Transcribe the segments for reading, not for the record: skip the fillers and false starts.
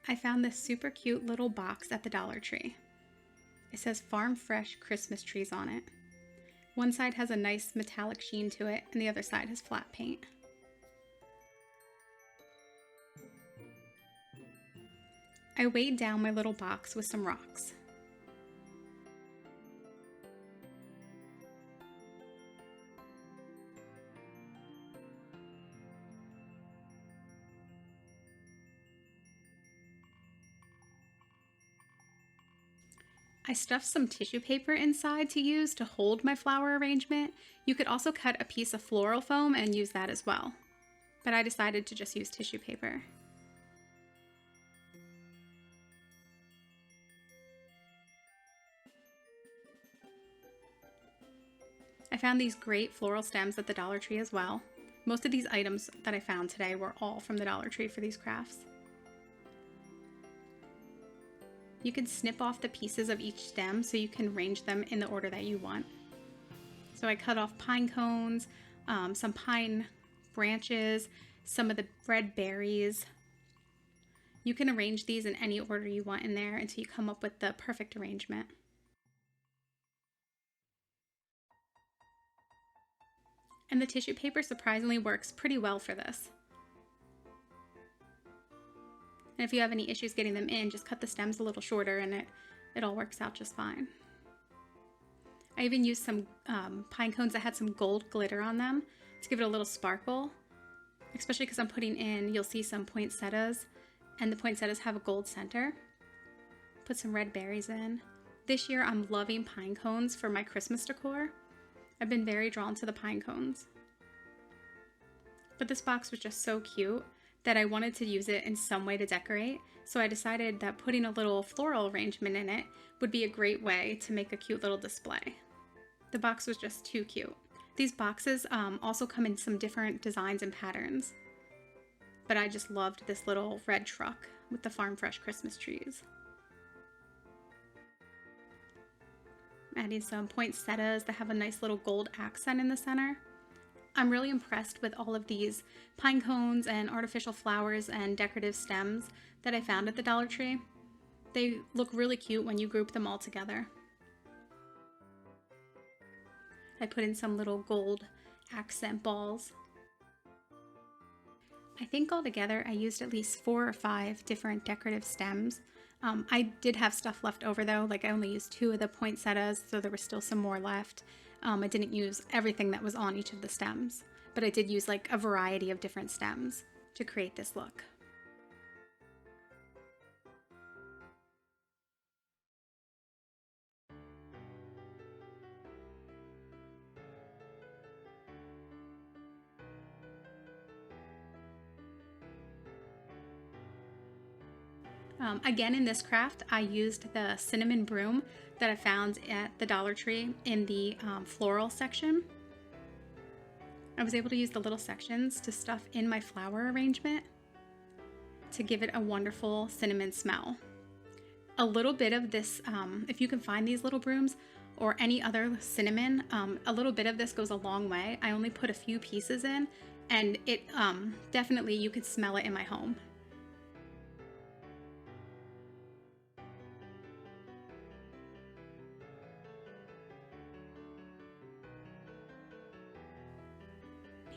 I found this super cute little box at the Dollar Tree. It says Farm Fresh Christmas trees on it. One side has a nice metallic sheen to it, and the other side has flat paint. I weighed down my little box with some rocks. I stuffed some tissue paper inside to use to hold my flower arrangement. You could also cut a piece of floral foam and use that as well, but I decided to just use tissue paper. I found these great floral stems at the Dollar Tree as well. Most of these items that I found today were all from the Dollar Tree for these crafts. You can snip off the pieces of each stem so you can arrange them in the order that you want. So I cut off pine cones, some pine branches, some of the red berries. You can arrange these in any order you want in there until you come up with the perfect arrangement. And the tissue paper surprisingly works pretty well for this. And if you have any issues getting them in, just cut the stems a little shorter and it all works out just fine. I even used some pine cones that had some gold glitter on them to give it a little sparkle, especially because I'm putting in, you'll see some poinsettias, and the poinsettias have a gold center. Put some red berries in. This year I'm loving pine cones for my Christmas decor. I've been very drawn to the pine cones. But this box was just so cute that I wanted to use it in some way to decorate, so I decided that putting a little floral arrangement in it would be a great way to make a cute little display. The box was just too cute. These boxes also come in some different designs and patterns, but I just loved this little red truck with the Farm Fresh Christmas trees. Adding some poinsettias that have a nice little gold accent in the center. I'm really impressed with all of these pine cones and artificial flowers and decorative stems that I found at the Dollar Tree. They look really cute when you group them all together. I put in some little gold accent balls. I think altogether I used at least 4 or 5 different decorative stems. I did have stuff left over though, like I only used 2 of the poinsettias, so there was still some more left. I didn't use everything that was on each of the stems, but I did use like a variety of different stems to create this look. Again, in this craft, I used the cinnamon broom that I found at the Dollar Tree in the floral section. I was able to use the little sections to stuff in my flower arrangement to give it a wonderful cinnamon smell. A little bit of this, if you can find these little brooms or any other cinnamon, a little bit of this goes a long way. I only put a few pieces in, and it definitely, you could smell it in my home.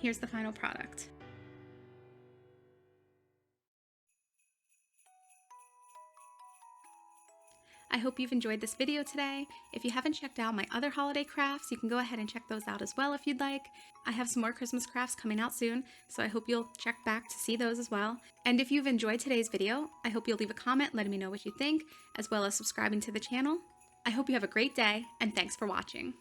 Here's the final product. I hope you've enjoyed this video today. If you haven't checked out my other holiday crafts, you can go ahead and check those out as well if you'd like. I have some more Christmas crafts coming out soon, so I hope you'll check back to see those as well. And if you've enjoyed today's video, I hope you'll leave a comment letting me know what you think, as well as subscribing to the channel. I hope you have a great day, and thanks for watching.